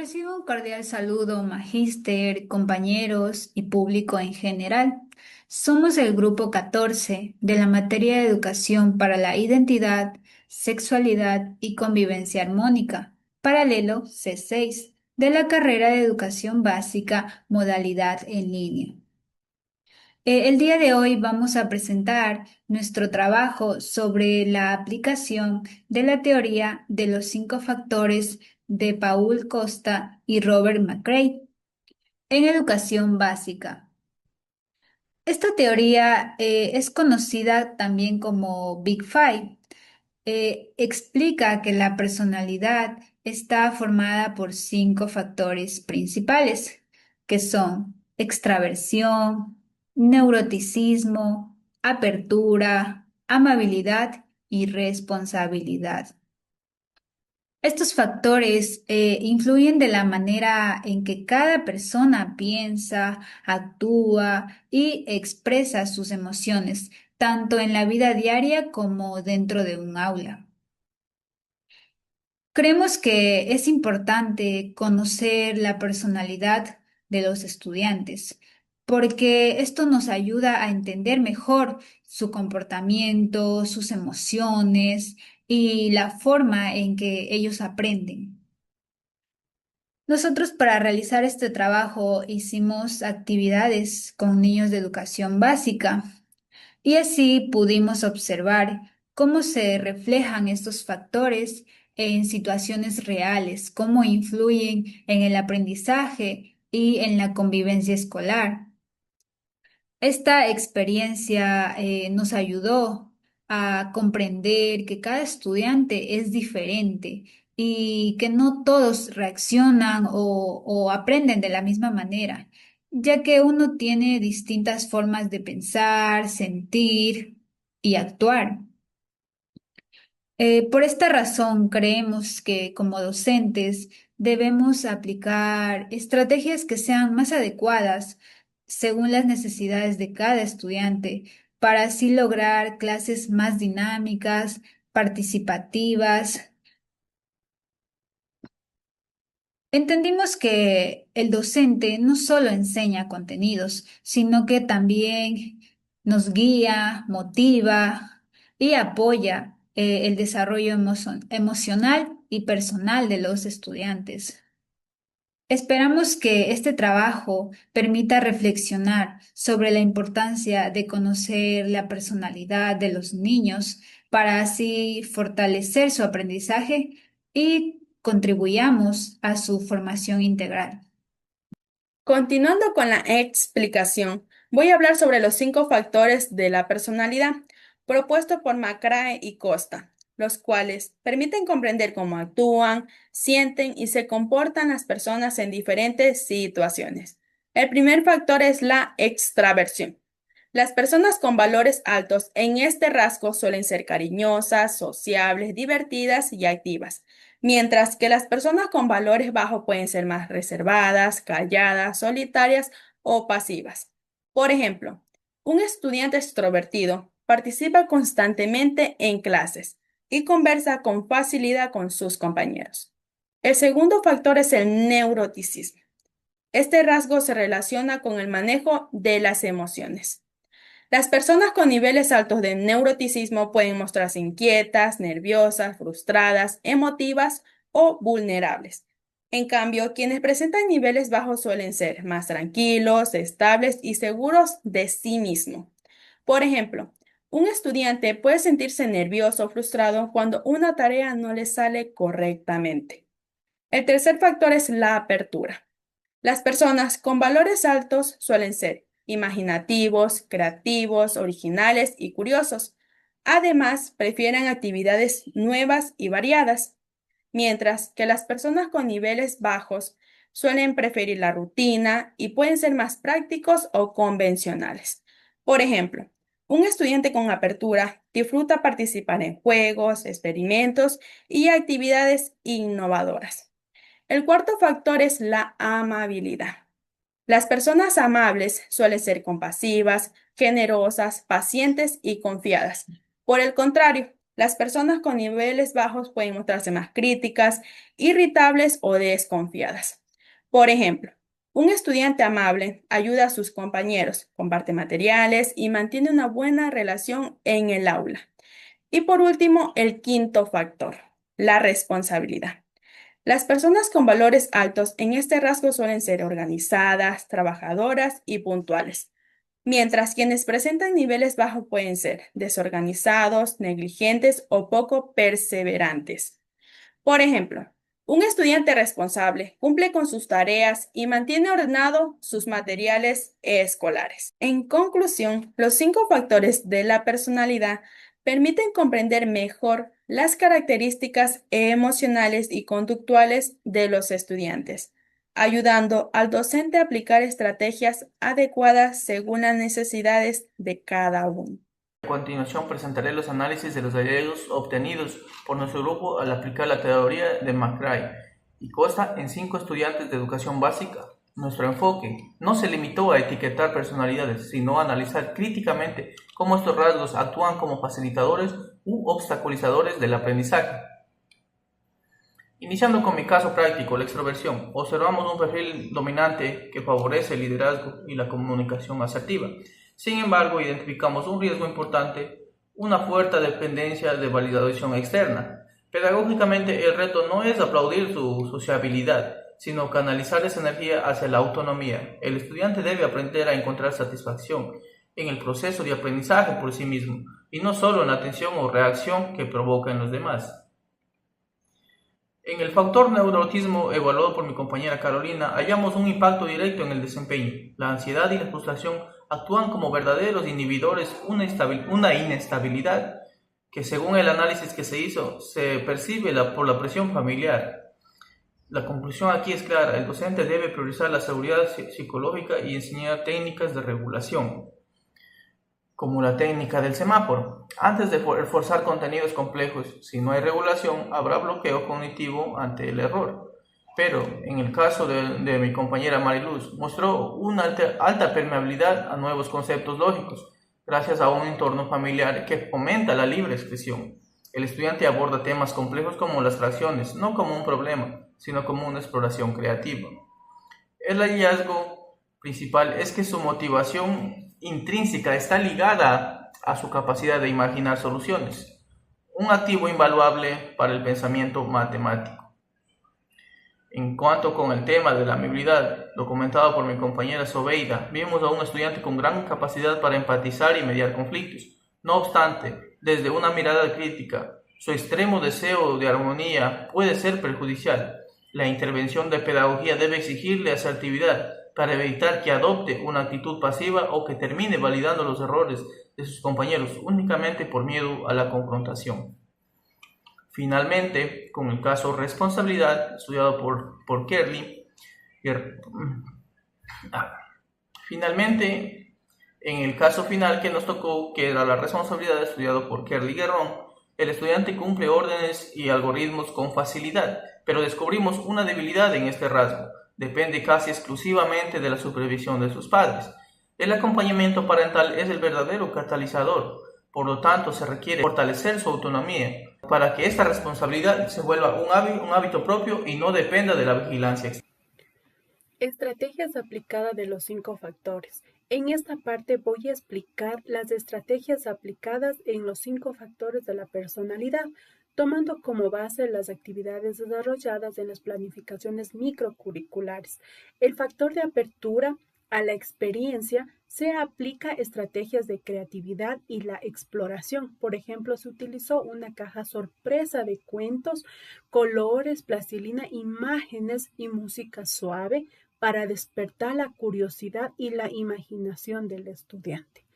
Recibo un cordial saludo, magíster, compañeros y público en general. Somos el grupo 14 de la materia de Educación para la Identidad, Sexualidad y Convivencia Armónica, paralelo C6, de la carrera de Educación Básica, modalidad en línea. El día de hoy vamos a presentar nuestro trabajo sobre la aplicación de la teoría de los 5 factores de Paul Costa y Robert McCrae en educación básica. Esta teoría es conocida también como Big Five. Explica que la personalidad está formada por 5 factores principales, que son extraversión, neuroticismo, apertura, amabilidad y responsabilidad. Estos factores influyen de la manera en que cada persona piensa, actúa y expresa sus emociones, tanto en la vida diaria como dentro de un aula. Creemos que es importante conocer la personalidad de los estudiantes, porque esto nos ayuda a entender mejor su comportamiento, sus emociones y la forma en que ellos aprenden. Nosotros para realizar este trabajo hicimos actividades con niños de educación básica y así pudimos observar cómo se reflejan estos factores en situaciones reales, cómo influyen en el aprendizaje y en la convivencia escolar. Esta experiencia nos ayudó a comprender que cada estudiante es diferente y que no todos reaccionan o aprenden de la misma manera, ya que uno tiene distintas formas de pensar, sentir y actuar. Por esta razón, creemos que como docentes debemos aplicar estrategias que sean más adecuadas según las necesidades de cada estudiante, para así lograr clases más dinámicas, participativas. Entendimos que el docente no solo enseña contenidos, sino que también nos guía, motiva y apoya el desarrollo emocional y personal de los estudiantes. Esperamos que este trabajo permita reflexionar sobre la importancia de conocer la personalidad de los niños para así fortalecer su aprendizaje y contribuyamos a su formación integral. Continuando con la explicación, voy a hablar sobre los 5 factores de la personalidad propuestos por Macrae y Costa, los cuales permiten comprender cómo actúan, sienten y se comportan las personas en diferentes situaciones. El primer factor es la extraversión. Las personas con valores altos en este rasgo suelen ser cariñosas, sociables, divertidas y activas, mientras que las personas con valores bajos pueden ser más reservadas, calladas, solitarias o pasivas. Por ejemplo, un estudiante extrovertido participa constantemente en clases y conversa con facilidad con sus compañeros. El segundo factor es el neuroticismo. Este rasgo se relaciona con el manejo de las emociones. Las personas con niveles altos de neuroticismo pueden mostrarse inquietas, nerviosas, frustradas, emotivas o vulnerables. En cambio, quienes presentan niveles bajos suelen ser más tranquilos, estables y seguros de sí mismo. Por ejemplo, un estudiante puede sentirse nervioso o frustrado cuando una tarea no le sale correctamente. El tercer factor es la apertura. Las personas con valores altos suelen ser imaginativos, creativos, originales y curiosos. Además, prefieren actividades nuevas y variadas, mientras que las personas con niveles bajos suelen preferir la rutina y pueden ser más prácticos o convencionales. Por ejemplo, un estudiante con apertura disfruta participar en juegos, experimentos y actividades innovadoras. El cuarto factor es la amabilidad. Las personas amables suelen ser compasivas, generosas, pacientes y confiadas. Por el contrario, Las personas con niveles bajos pueden mostrarse más críticas, irritables o desconfiadas. Por ejemplo, un estudiante amable ayuda a sus compañeros, comparte materiales y mantiene una buena relación en el aula. Y por último, el quinto factor, la responsabilidad. Las personas con valores altos en este rasgo suelen ser organizadas, trabajadoras y puntuales, mientras quienes presentan niveles bajos pueden ser desorganizados, negligentes o poco perseverantes. Por ejemplo, un estudiante responsable cumple con sus tareas y mantiene ordenado sus materiales escolares. En conclusión, los 5 factores de la personalidad permiten comprender mejor las características emocionales y conductuales de los estudiantes, ayudando al docente a aplicar estrategias adecuadas según las necesidades de cada uno. A continuación presentaré los análisis de los hallazgos obtenidos por nuestro grupo al aplicar la teoría de McCrae y Costa en 5 estudiantes de educación básica. Nuestro enfoque no se limitó a etiquetar personalidades, sino a analizar críticamente cómo estos rasgos actúan como facilitadores u obstaculizadores del aprendizaje. Iniciando con mi caso práctico, la extroversión, observamos un perfil dominante que favorece el liderazgo y la comunicación asertiva. Sin embargo, identificamos un riesgo importante, una fuerte dependencia de validación externa. Pedagógicamente, el reto no es aplaudir su sociabilidad, sino canalizar esa energía hacia la autonomía. El estudiante debe aprender a encontrar satisfacción en el proceso de aprendizaje por sí mismo, y no solo en la atención o reacción que provoca en los demás. En el factor neurotismo evaluado por mi compañera Carolina, hallamos un impacto directo en el desempeño. La ansiedad y la frustración actúan como verdaderos inhibidores, una inestabilidad que según el análisis que se hizo, se percibe por la presión familiar. La conclusión aquí es clara, el docente debe priorizar la seguridad psicológica y enseñar técnicas de regulación, como la técnica del semáforo. Antes de forzar contenidos complejos, si no hay regulación, habrá bloqueo cognitivo ante el error. Pero en el caso de mi compañera Mariluz, mostró una alta permeabilidad a nuevos conceptos lógicos, gracias a un entorno familiar que fomenta la libre expresión. El estudiante aborda temas complejos como las fracciones, no como un problema, sino como una exploración creativa. El hallazgo principal es que su motivación intrínseca está ligada a su capacidad de imaginar soluciones, un activo invaluable para el pensamiento matemático. En cuanto con el tema de la amabilidad, lo comentado por mi compañera Sobeida, vimos a un estudiante con gran capacidad para empatizar y mediar conflictos. No obstante, desde una mirada crítica, su extremo deseo de armonía puede ser perjudicial. La intervención de pedagogía debe exigirle asertividad para evitar que adopte una actitud pasiva o que termine validando los errores de sus compañeros únicamente por miedo a la confrontación. Finalmente, con el caso responsabilidad, estudiado por Kerli, finalmente, en el caso final que nos tocó, que era la responsabilidad, estudiado por Kerli Guerrón, el estudiante cumple órdenes y algoritmos con facilidad, pero descubrimos una debilidad en este rasgo. Depende casi exclusivamente de la supervisión de sus padres. El acompañamiento parental es el verdadero catalizador, por lo tanto se requiere fortalecer su autonomía para que esta responsabilidad se vuelva un hábito propio y no dependa de la vigilancia externa. Estrategias aplicadas de los 5 factores. En esta parte voy a explicar las estrategias aplicadas en los 5 factores de la personalidad, tomando como base las actividades desarrolladas en las planificaciones microcurriculares. El factor de apertura a la experiencia se aplica estrategias de creatividad y la exploración. Por ejemplo, se utilizó una caja sorpresa de cuentos, colores, plastilina, imágenes y música suave para despertar la curiosidad y la imaginación del estudiante.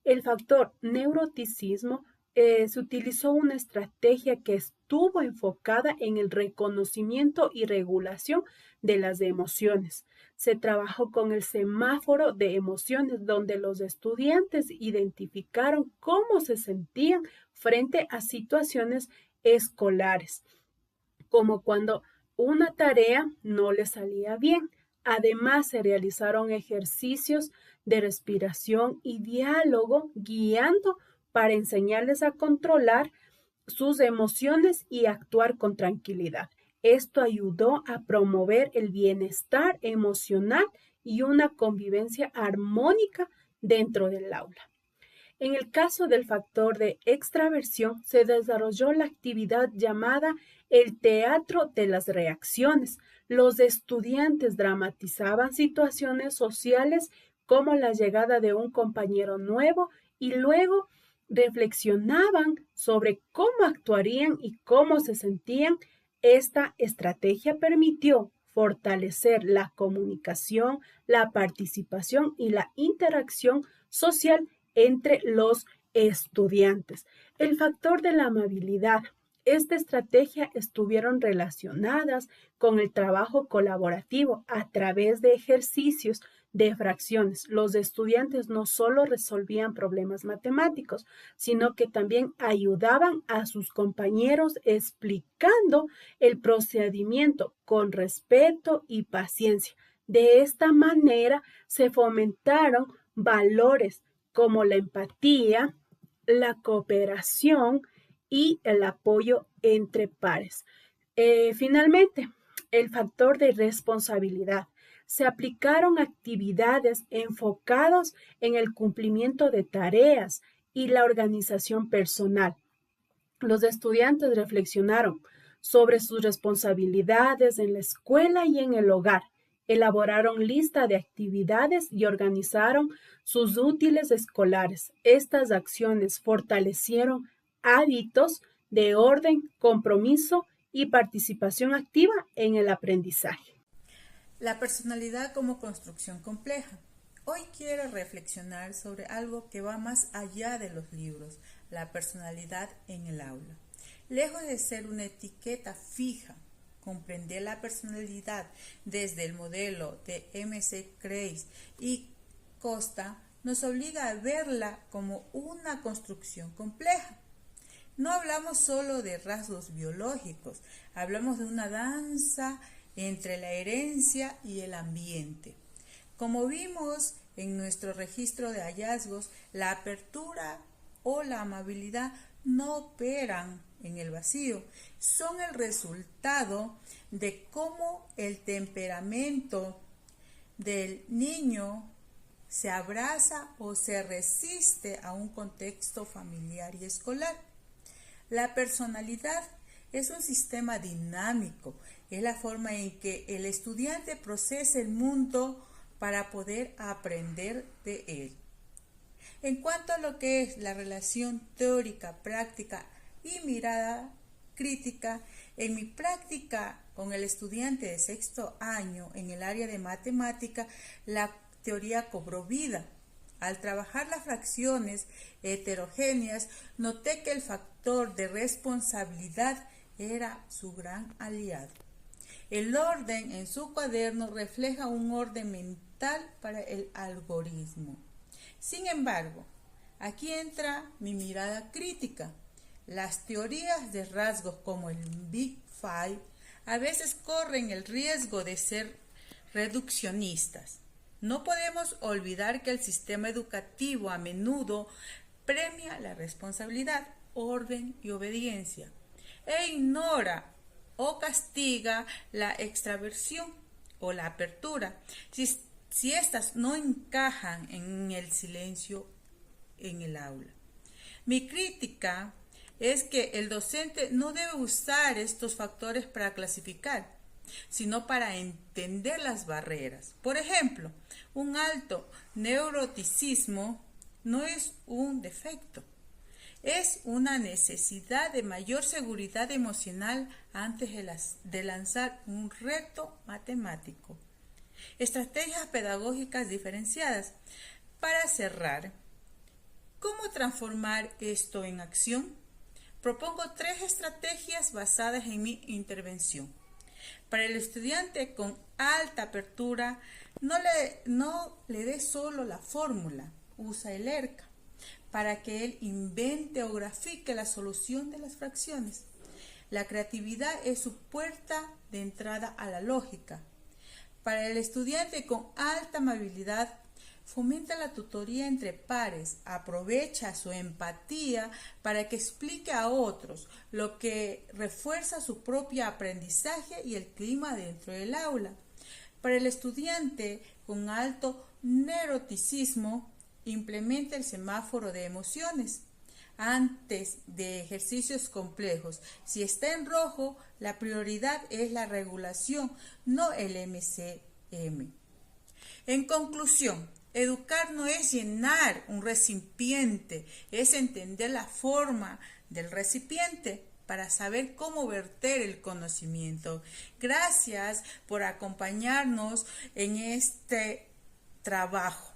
El factor neuroticismo se utilizó una estrategia que estuvo enfocada en el reconocimiento y regulación de las emociones. Se trabajó con el semáforo de emociones, donde los estudiantes identificaron cómo se sentían frente a situaciones escolares, como cuando una tarea no les salía bien. Además, se realizaron ejercicios de respiración y diálogo guiando para enseñarles a controlar sus emociones y actuar con tranquilidad. Esto ayudó a promover el bienestar emocional y una convivencia armónica dentro del aula. En el caso del factor de extraversión, se desarrolló la actividad llamada el teatro de las reacciones. Los estudiantes dramatizaban situaciones sociales como la llegada de un compañero nuevo y luego reflexionaban sobre cómo actuarían y cómo se sentían. Esta estrategia permitió fortalecer la comunicación, la participación y la interacción social entre los estudiantes. El factor de la amabilidad. Esta estrategia estuvieron relacionadas con el trabajo colaborativo a través de ejercicios de fracciones. Los estudiantes no solo resolvían problemas matemáticos, sino que también ayudaban a sus compañeros explicando el procedimiento con respeto y paciencia. De esta manera se fomentaron valores como la empatía, la cooperación y el apoyo entre pares. Finalmente, el factor de responsabilidad. Se aplicaron actividades enfocadas en el cumplimiento de tareas y la organización personal. Los estudiantes reflexionaron sobre sus responsabilidades en la escuela y en el hogar. Elaboraron lista de actividades y organizaron sus útiles escolares. Estas acciones fortalecieron hábitos de orden, compromiso y participación activa en el aprendizaje. La personalidad como construcción compleja. Hoy quiero reflexionar sobre algo que va más allá de los libros, la personalidad en el aula. Lejos de ser una etiqueta fija, comprender la personalidad desde el modelo de M.C. Kreis y Costa nos obliga a verla como una construcción compleja. No hablamos solo de rasgos biológicos, hablamos de una danza entre la herencia y el ambiente. Como vimos en nuestro registro de hallazgos, la apertura o la amabilidad no operan en el vacío, son el resultado de cómo el temperamento del niño se abraza o se resiste a un contexto familiar y escolar. La personalidad es un sistema dinámico, es la forma en que el estudiante procesa el mundo para poder aprender de él. En cuanto a lo que es la relación teórica, práctica y mirada crítica, en mi práctica con el estudiante de sexto año en el área de matemática, la teoría cobró vida. Al trabajar las fracciones heterogéneas, noté que el factor de responsabilidad era su gran aliado. El orden en su cuaderno refleja un orden mental para el algoritmo. Sin embargo, aquí entra mi mirada crítica. Las teorías de rasgos como el Big Five a veces corren el riesgo de ser reduccionistas. No podemos olvidar que el sistema educativo a menudo premia la responsabilidad, orden y obediencia e ignora o castiga la extraversión o la apertura si éstas no encajan en el silencio en el aula. Mi crítica es que el docente no debe usar estos factores para clasificar, sino para entender las barreras. Por ejemplo, un alto neuroticismo no es un defecto, es una necesidad de mayor seguridad emocional antes de lanzar un reto matemático. Estrategias pedagógicas diferenciadas. Para cerrar, ¿cómo transformar esto en acción? Propongo 3 estrategias basadas en mi intervención. Para el estudiante con alta apertura, no le dé solo la fórmula, usa el ERCA, para que él invente o grafique la solución de las fracciones. La creatividad es su puerta de entrada a la lógica. Para el estudiante con alta amabilidad, Fomenta la tutoría entre pares, aprovecha su empatía para que explique a otros, lo que refuerza su propio aprendizaje y el clima dentro del aula. Para el estudiante con alto neuroticismo, implementa el semáforo de emociones antes de ejercicios complejos. Si está en rojo, la prioridad es la regulación, no el MCM. En conclusión, educar no es llenar un recipiente, es entender la forma del recipiente para saber cómo verter el conocimiento. Gracias por acompañarnos en este trabajo.